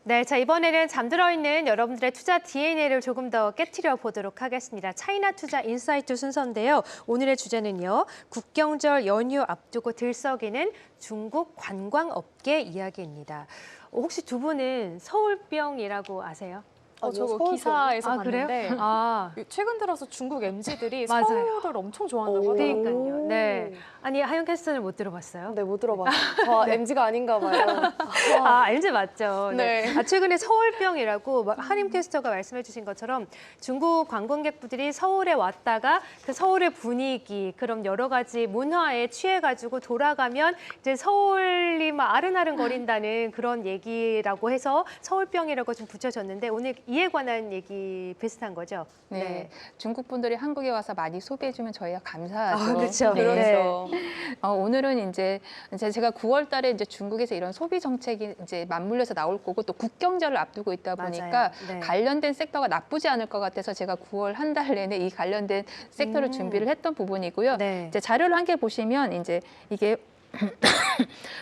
네, 자 이번에는 잠들어 있는 여러분들의 투자 DNA를 조금 더 깨트려 보도록 하겠습니다. 차이나 투자 인사이트 순서인데요. 오늘의 주제는요. 국경절 연휴 앞두고 들썩이는 중국 관광업계 이야기입니다. 혹시 두 분은 서울병이라고 아세요? 저거 기사에서 그래요? 봤는데 최근 들어서 중국 MZ들이 맞아요. 서울을 엄청 좋아한다고 하더라고요. 그러니까요. 네. 아니 하영 캐스터는 못 들어봤어요? 네, 못 들어봤어요. 저 MZ가 아닌가 봐요. MZ 맞죠. 네. 네. 최근에 서울병이라고 한임 캐스터가 말씀해 주신 것처럼 중국 관광객분들이 서울에 왔다가 그 서울의 분위기, 그럼 여러 가지 문화에 취해가지고 돌아가면 이제 서울이 막 아른아른 거린다는 그런 얘기라고 해서 서울병이라고 좀 붙여졌는데 오늘 이에 관한 얘기 비슷한 거죠? 네. 중국 분들이 한국에 와서 많이 소비해주면 저희가 감사하죠. 그렇죠. 그래서 오늘은 이제 제가 9월 달에 이제 중국에서 이런 소비 정책이 이제 맞물려서 나올 거고 또 국경절을 앞두고 있다 보니까 맞아요. 네. 관련된 섹터가 나쁘지 않을 것 같아서 제가 9월 한 달 내내 이 관련된 섹터를 준비를 했던 부분이고요. 네. 이제 자료를 함께 보시면 이제 이게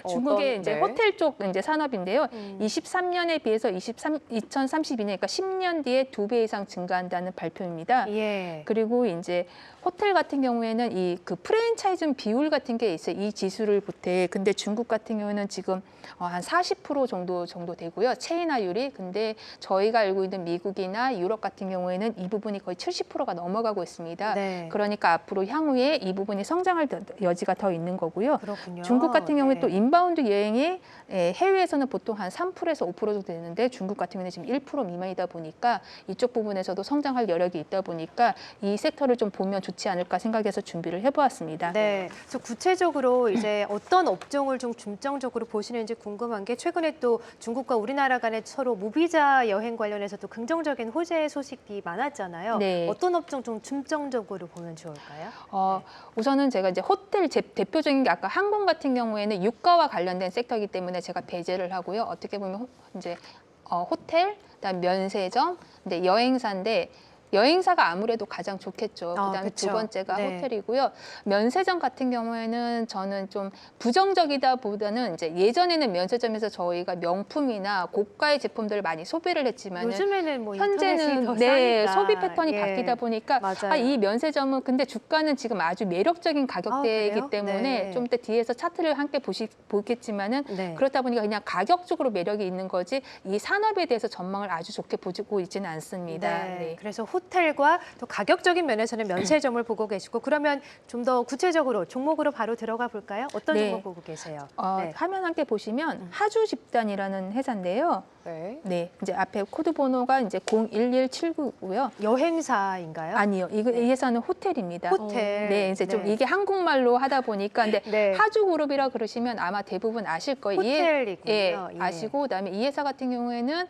중국의 이제 호텔 쪽 이제 산업인데요. 23년에 비해서 2032년, 그러니까 10년 뒤에 2배 이상 증가한다는 발표입니다. 예. 그리고 이제 호텔 같은 경우에는 이 그 프랜차이즈 비율 같은 게 있어요. 이 지수를 보태. 근데 중국 같은 경우에는 지금 한 40% 정도 되고요. 체인화율이. 근데 저희가 알고 있는 미국이나 유럽 같은 경우에는 이 부분이 거의 70%가 넘어가고 있습니다. 네. 그러니까 앞으로 향후에 이 부분이 성장할 여지가 더 있는 거고요. 그렇군요. 중국 같은 경우에 네. 또 인바운드 여행이 해외에서는 보통 한 3%에서 5% 정도 되는데 중국 같은 경우는 지금 1% 미만이다 보니까 이쪽 부분에서도 성장할 여력이 있다 보니까 이 섹터를 좀 보면 좋지 않을까 생각해서 준비를 해보았습니다. 네, 그래서 구체적으로 이제 어떤 업종을 좀 중점적으로 보시는지 궁금한 게 최근에 또 중국과 우리나라 간에 서로 무비자 여행 관련해서도 긍정적인 호재 소식이 많았잖아요. 네. 어떤 업종 좀 중점적으로 보면 좋을까요? 우선은 제가 이제 호텔 대표적인 게 아까 항공 같은 경우에는 유가와 관련된 섹터이기 때문에 제가 배제를 하고요. 어떻게 보면 이제 호텔, 그다음 면세점, 근데 여행사인데. 여행사가 아무래도 가장 좋겠죠. 그다음에 두 번째가 네. 호텔이고요. 면세점 같은 경우에는 저는 좀 부정적이다 보다는 이제 예전에는 면세점에서 저희가 명품이나 고가의 제품들을 많이 소비를 했지만 요즘에는 뭐 인터넷이 현재는 더 네, 싸니까. 소비 패턴이 예. 바뀌다 보니까 맞아요. 이 면세점은 근데 주가는 지금 아주 매력적인 가격대이기 그래요? 때문에 네. 좀 이따 뒤에서 차트를 함께 보겠지만은 네. 그렇다 보니까 그냥 가격적으로 매력이 있는 거지 이 산업에 대해서 전망을 아주 좋게 보고 있지는 않습니다. 네. 네. 그래서 호텔과 또 가격적인 면에서는 면세점을 보고 계시고 그러면 좀 더 구체적으로 종목으로 바로 들어가 볼까요? 어떤 네. 종목 보고 계세요? 네. 화면 함께 보시면 하주 집단이라는 회사인데요. 네. 네, 이제 앞에 코드 번호가 이제 01179고요. 여행사인가요? 아니요, 이 회사는 호텔입니다. 호텔. 네, 이제 좀 네. 이게 한국말로 하다 보니까 근데 네. 하주그룹이라 그러시면 아마 대부분 아실 거예요. 호텔이군요. 예, 예. 아시고 그다음에 이 회사 같은 경우에는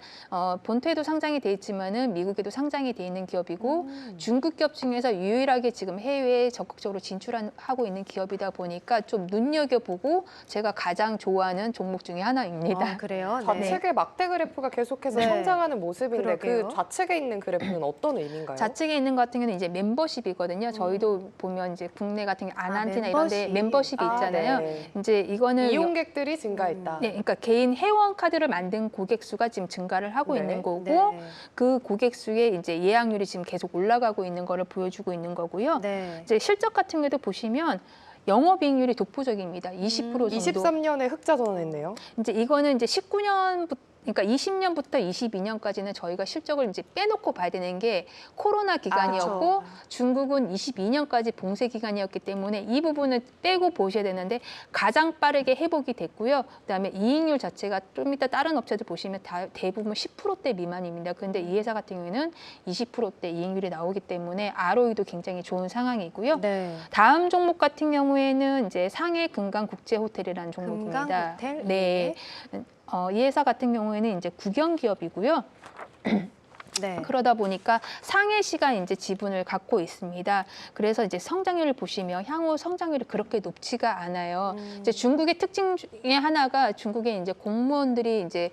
본토에도 상장이 돼 있지만은 미국에도 상장이 돼 있는 기업이고 중국 기업 중에서 유일하게 지금 해외에 적극적으로 진출하고 있는 기업이다 보니까 좀 눈여겨보고 제가 가장 좋아하는 종목 중에 하나입니다. 그래요? 네. 좌측에 막대 그래프가 계속해서 네. 성장하는 모습인데 그러게요. 그 좌측에 있는 그래프는 어떤 의미인가요? 좌측에 있는 것 같은 경우는 이제 멤버십이거든요. 저희도 보면 이제 국내 같은 경우 아난티나 이런데 멤버십이 있잖아요. 네. 이제 이거는 이용객들이 증가했다. 네, 그러니까 개인 회원 카드를 만든 고객 수가 지금 증가를 하고 네. 있는 거고 네. 그 고객 수의 이제 예약률이 지금 계속 올라가고 있는 거를 보여주고 있는 거고요. 네. 이제 실적 같은 경우도 보시면 영업이익률이 독보적입니다. 20% 정도. 23년에 흑자 전환했네요. 이제 이거는 이제 19년부터 그러니까 20년부터 22년까지는 저희가 실적을 이제 빼놓고 봐야 되는 게 코로나 기간이었고 중국은 22년까지 봉쇄 기간이었기 때문에 이 부분을 빼고 보셔야 되는데 가장 빠르게 회복이 됐고요. 그다음에 이익률 자체가 좀 이따 다른 업체들 보시면 대부분 10%대 미만입니다. 그런데 이 회사 같은 경우에는 20%대 이익률이 나오기 때문에 ROE도 굉장히 좋은 상황이고요. 네. 다음 종목 같은 경우에는 이제 상해 금강 국제 호텔이라는 종목입니다. 금강 호텔? 네. 이 회사 같은 경우에는 이제 국영 기업이고요. 네. 그러다 보니까 상해시가 이제 지분을 갖고 있습니다. 그래서 이제 성장률을 보시면 향후 성장률이 그렇게 높지가 않아요. 이제 중국의 특징 중에 하나가 중국의 이제 공무원들이 이제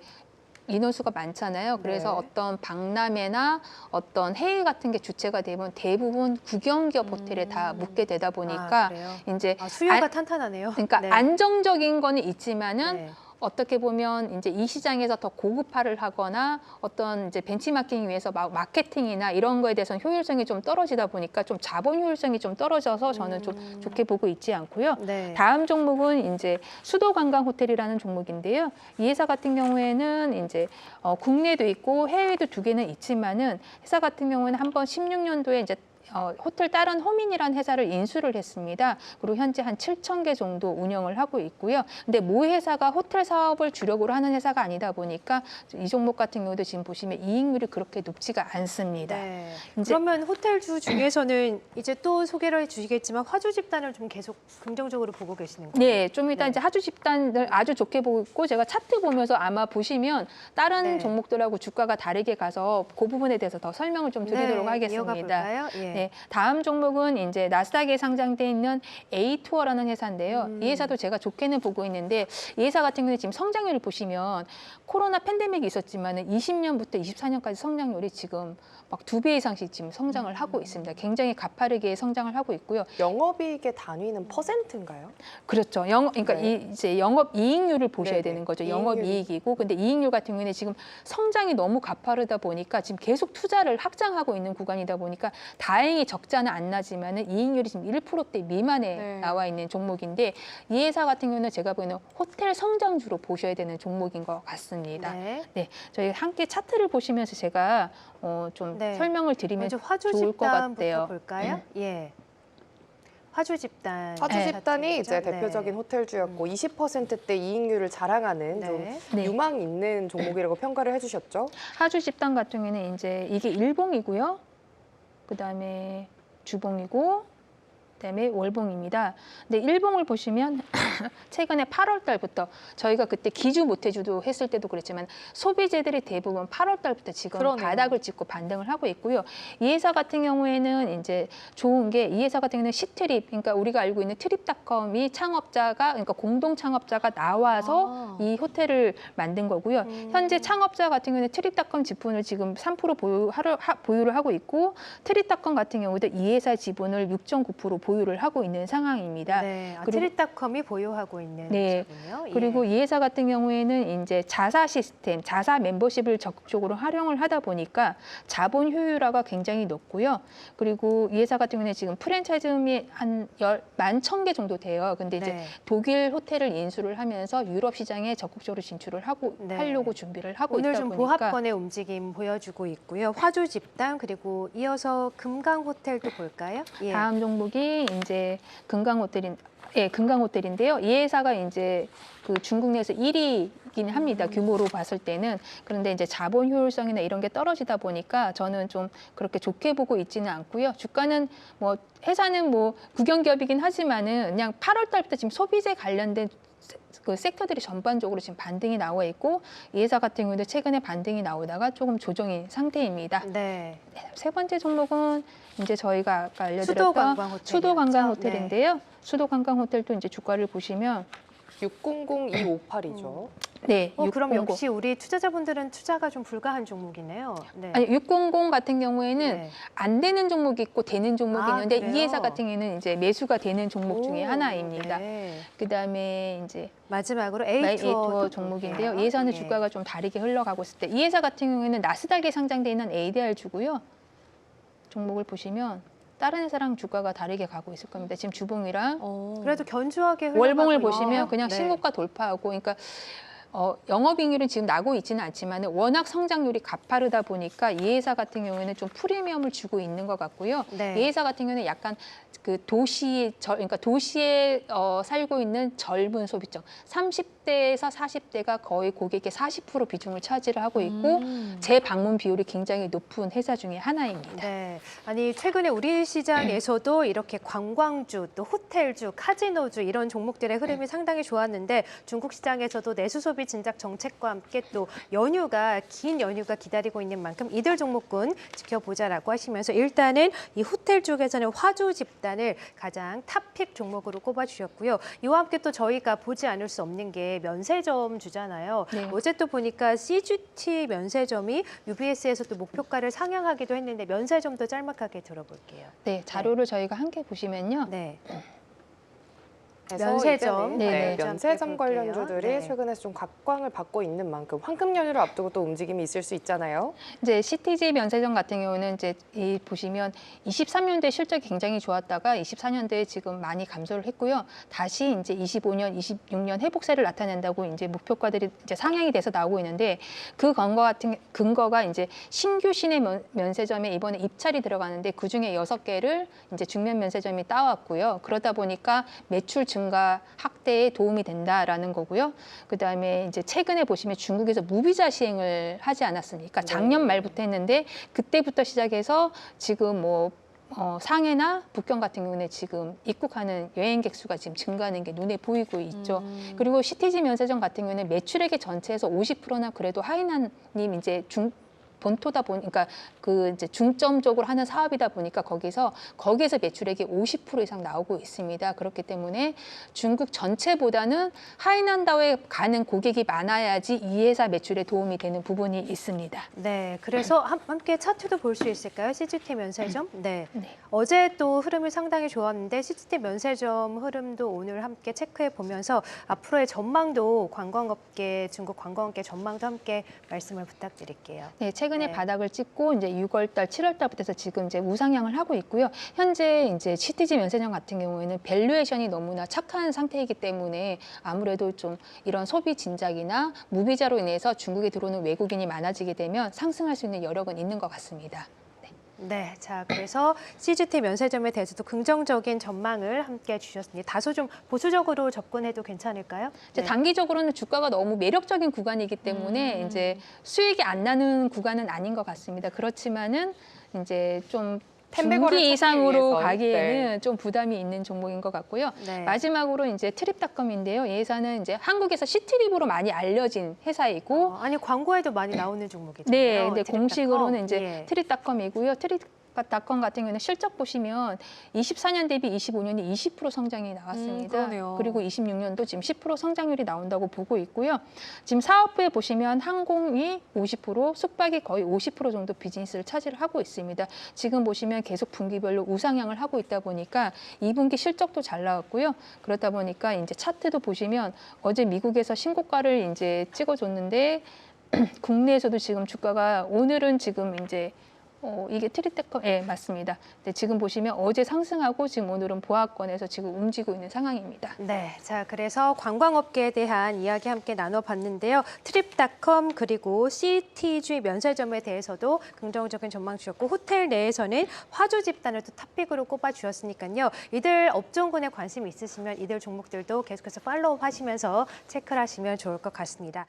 인원수가 많잖아요. 그래서 네. 어떤 박람회나 어떤 회의 같은 게 주체가 되면 대부분 국영기업 호텔에 다 묵게 되다 보니까 그래요? 이제 수요가 탄탄하네요. 그러니까 네. 안정적인 거는 있지만은 네. 어떻게 보면 이제 이 시장에서 더 고급화를 하거나 어떤 이제 벤치마킹 위해서 마케팅이나 이런 거에 대해서는 효율성이 좀 떨어지다 보니까 좀 자본 효율성이 좀 떨어져서 저는 좀 좋게 보고 있지 않고요. 네. 다음 종목은 이제 수도 관광 호텔이라는 종목인데요. 이 회사 같은 경우에는 이제 국내도 있고 해외도 두 개는 있지만은 회사 같은 경우에는 한번 16년도에 이제 호텔 다른 호민이라는 회사를 인수를 했습니다. 그리고 현재 한 7,000개 정도 운영을 하고 있고요. 근데 모 회사가 호텔 사업을 주력으로 하는 회사가 아니다 보니까 이 종목 같은 경우도 지금 보시면 이익률이 그렇게 높지가 않습니다. 네. 이제- 그러면 호텔주 중에서는 이제 또 소개를 해주시겠지만 화주 집단을 좀 계속 긍정적으로 보고 계시는 거예요? 네, 좀 이따 네. 이제 하주 집단을 아주 좋게 보고 있고 제가 차트 보면서 아마 보시면 다른 네. 종목들하고 주가가 다르게 가서 그 부분에 대해서 더 설명을 좀 드리도록 이어가 하겠습니다. 볼까요? 예. 네, 다음 종목은 이제 나스닥에 상장돼 있는 에이투어라는 회사인데요. 이 회사도 제가 좋게는 보고 있는데 이 회사 같은 경우는 지금 성장률을 보시면 코로나 팬데믹이 있었지만 20년부터 24년까지 성장률이 지금 막 2배 이상씩 지금 성장을 하고 있습니다. 굉장히 가파르게 성장을 하고 있고요. 영업이익의 단위는 퍼센트인가요? 그렇죠. 그러니까 네. 이제 영업 이익률을 보셔야 네네. 되는 거죠. 이익률. 영업 이익이고, 근데 이익률 같은 경우에는 지금 성장이 너무 가파르다 보니까 지금 계속 투자를 확장하고 있는 구간이다 보니까 다행히 적자는 안 나지만은 이익률이 지금 1%대 미만에 네. 나와 있는 종목인데 이 회사 같은 경우는 제가 보기에는 호텔 성장주로 보셔야 되는 종목인 것 같습니다. 네. 네, 저희 함께 차트를 보시면서 제가 좀 네. 설명을 드리면 먼저 화주 좋을 것 집단부터 같아요. 볼까요? 예. 화주 집단. 화주 네. 집단이 이제 차트죠? 대표적인 네. 호텔주였고 20%대 이익률을 자랑하는 네. 좀 네. 유망 있는 종목이라고 평가를 해주셨죠. 하주 집단 같은 경우에는 이제 이게 일봉이고요. 그다음에 주봉이고 그다음에 월봉입니다. 근데 일봉을 보시면 최근에 8월 달부터 저희가 그때 기주 모태주도 했을 때도 그랬지만 소비재들이 대부분 8월 달부터 지금 그러네요. 바닥을 찍고 반등을 하고 있고요. 이 회사 같은 경우에는 이제 좋은 게 이 회사 같은 경우는 시트립, 그러니까 우리가 알고 있는 트립닷컴이 창업자가 그러니까 공동 창업자가 나와서 이 호텔을 만든 거고요. 현재 창업자 같은 경우는 트립닷컴 지분을 지금 3% 보유를 하고 있고 트립닷컴 같은 경우도 이 회사 지분을 6.9% 보유를 하고 있는 상황입니다. 네. 그리고- 트리닷컴이 보유하고 있는 네. 거군요. 예. 그리고 이 회사 같은 경우에는 이제 자사 시스템, 자사 멤버십을 적극적으로 활용을 하다 보니까 자본 효율화가 굉장히 높고요. 그리고 이 회사 같은 경우는 지금 프랜차이즈점이 한 11,000개 정도 돼요. 근데 이제 네. 독일 호텔을 인수를 하면서 유럽 시장에 적극적으로 진출을 네. 하려고 준비를 하고 오늘 있다 좀 보니까 보합권의 움직임 보여주고 있고요. 화주 집단 그리고 이어서 금강 호텔도 볼까요? 예. 다음 종목이 이제 금강 호텔인데요. 이 회사가 이제 그 중국 내에서 1위이긴 합니다. 규모로 봤을 때는. 그런데 이제 자본 효율성이나 이런 게 떨어지다 보니까 저는 좀 그렇게 좋게 보고 있지는 않고요. 주가는 뭐 회사는 뭐 국영기업이긴 하지만은 그냥 8월 달부터 지금 소비재 관련된 그 섹터들이 전반적으로 지금 반등이 나와 있고 이 회사 같은 경우도 최근에 반등이 나오다가 조금 조정인 상태입니다. 네. 세 번째 종목은 이제 저희가 아까 알려드렸던 수도관광호텔이었죠? 수도관광호텔인데요. 수도관광호텔도 이제 주가를 보시면 600258이죠. 네, 그럼 600. 역시 우리 투자자분들은 투자가 좀 불가한 종목이네요. 네. 아니 600 같은 경우에는 네. 안 되는 종목이 있고 되는 종목이 아, 있는데 그래요? 이 회사 같은 경우는 이제 매수가 되는 종목 중에 오, 하나입니다. 네. 그다음에 이제 마지막으로 에이투어 에이투어 종목인데요. 이 회사는 주가가 좀 다르게 흘러가고 있을 때 이 회사 같은 경우에는 나스닥에 상장돼 있는 ADR 주고요. 종목을 보시면 다른 회사랑 주가가 다르게 가고 있을 겁니다. 지금 주봉이랑 그래도 견주하게 월봉을 흘러가고 보시면 있네요. 그냥 네. 신고가 돌파하고 그러니까 영업이익률은 지금 나고 있지는 않지만 워낙 성장률이 가파르다 보니까 이 회사 같은 경우에는 좀 프리미엄을 주고 있는 것 같고요. 네. 이 회사 같은 경우는 약간 그 그러니까 도시에 살고 있는 젊은 소비층 30대에서 40대가 거의 고객의 40% 비중을 차지를 하고 있고 재방문 비율이 굉장히 높은 회사 중에 하나입니다. 네. 아니 최근에 우리 시장에서도 이렇게 관광주, 또 호텔주, 카지노주 이런 종목들의 흐름이 상당히 좋았는데 중국 시장에서도 내수 소비 진작 정책과 함께 또 긴 연휴가 기다리고 있는 만큼 이들 종목군 지켜보자라고 하시면서 일단은 이 호텔 쪽에서는 화주 집단을 가장 탑픽 종목으로 꼽아주셨고요. 이와 함께 또 저희가 보지 않을 수 없는 게 면세점 주잖아요. 네. 어제 또 보니까 CGT 면세점이 UBS에서도 목표가를 상향하기도 했는데 면세점도 짤막하게 들어볼게요. 네, 자료를 저희가 함께 보시면요. 네. 면세점. 네, 네, 면세점 함께 관련주들이 볼게요. 네. 최근에 좀 각광을 받고 있는 만큼 황금 연휴를 앞두고 또 움직임이 있을 수 있잖아요. 이제 CTG 면세점 같은 경우는 이제 이 보시면 23년도에 실적이 굉장히 좋았다가 24년도에 지금 많이 감소를 했고요. 다시 이제 25년, 26년 회복세를 나타낸다고 이제 목표가들이 이제 상향이 돼서 나오고 있는데 그 근거가 이제 신규 시내 면세점에 이번에 입찰이 들어가는데 그 중에 6개를 이제 중면 면세점이 따왔고요. 그러다 보니까 매출 증가 확대에 도움이 된다라는 거고요. 그다음에 이제 최근에 보시면 중국에서 무비자 시행을 하지 않았습니까? 작년 말부터 했는데 그때부터 시작해서 지금 뭐 상해나 북경 같은 경우는 지금 입국하는 여행객 수가 지금 증가하는 게 눈에 보이고 있죠. 그리고 CTG 면세점 같은 경우는 매출액의 전체에서 50%나 그래도 하이난님 이제 본토다 보니까 그 이제 중점적으로 하는 사업이다 보니까 거기서 매출액이 50% 이상 나오고 있습니다. 그렇기 때문에 중국 전체보다는 하이난다오에 가는 고객이 많아야지 이 회사 매출에 도움이 되는 부분이 있습니다. 네, 그래서 함께 차트도 볼 수 있을까요? CGT 면세점. 네. 네. 어제 또 흐름이 상당히 좋았는데 CGT 면세점 흐름도 오늘 함께 체크해 보면서 앞으로의 전망도 중국 관광업계 전망도 함께 말씀을 부탁드릴게요. 네, 최근에 네. 바닥을 찍고 이제 6월달, 7월달부터 해서 지금 이제 우상향을 하고 있고요. 현재 이제 CTG 면세점 같은 경우에는 밸류에이션이 너무나 착한 상태이기 때문에 아무래도 좀 이런 소비 진작이나 무비자로 인해서 중국에 들어오는 외국인이 많아지게 되면 상승할 수 있는 여력은 있는 것 같습니다. 네, 자 그래서 CGT 면세점에 대해서도 긍정적인 전망을 함께 주셨습니다. 다소 좀 보수적으로 접근해도 괜찮을까요? 이제 네. 단기적으로는 주가가 너무 매력적인 구간이기 때문에 이제 수익이 안 나는 구간은 아닌 것 같습니다. 그렇지만은 이제 좀 템베거를 중기 찾기 이상으로 위해서. 가기에는 네. 좀 부담이 있는 종목인 것 같고요. 네. 마지막으로 이제 트립닷컴인데요. 이 회사는 이제 한국에서 시트립으로 많이 알려진 회사이고 아니 광고에도 많이 나오는 종목이잖아요. 네, 근데 트립닷컴. 공식으로는 이제 예. 트립닷컴이고요. 트립닷컴 같은 경우는 실적 보시면 24년 대비 25년이 20% 성장이 나왔습니다. 그러네요. 그리고 26년도 지금 10% 성장률이 나온다고 보고 있고요. 지금 사업부에 보시면 항공이 50%, 숙박이 거의 50% 정도 비즈니스를 차지를 하고 있습니다. 지금 보시면 계속 분기별로 우상향을 하고 있다 보니까 2분기 실적도 잘 나왔고요. 그러다 보니까 이제 차트도 보시면 어제 미국에서 신고가를 이제 찍어줬는데 국내에서도 지금 주가가 오늘은 지금 이제 이게 트립닷컴, 예, 맞습니다. 네, 지금 보시면 어제 상승하고 지금 오늘은 보합권에서 지금 움직이고 있는 상황입니다. 네, 자 그래서 관광업계에 대한 이야기 함께 나눠봤는데요. 트립닷컴 그리고 CTG 면세점에 대해서도 긍정적인 전망 주셨고 호텔 내에서는 화주 집단을 또 탑픽으로 꼽아주셨으니까요. 이들 업종군에 관심 있으시면 이들 종목들도 계속해서 팔로우 하시면서 체크를 하시면 좋을 것 같습니다.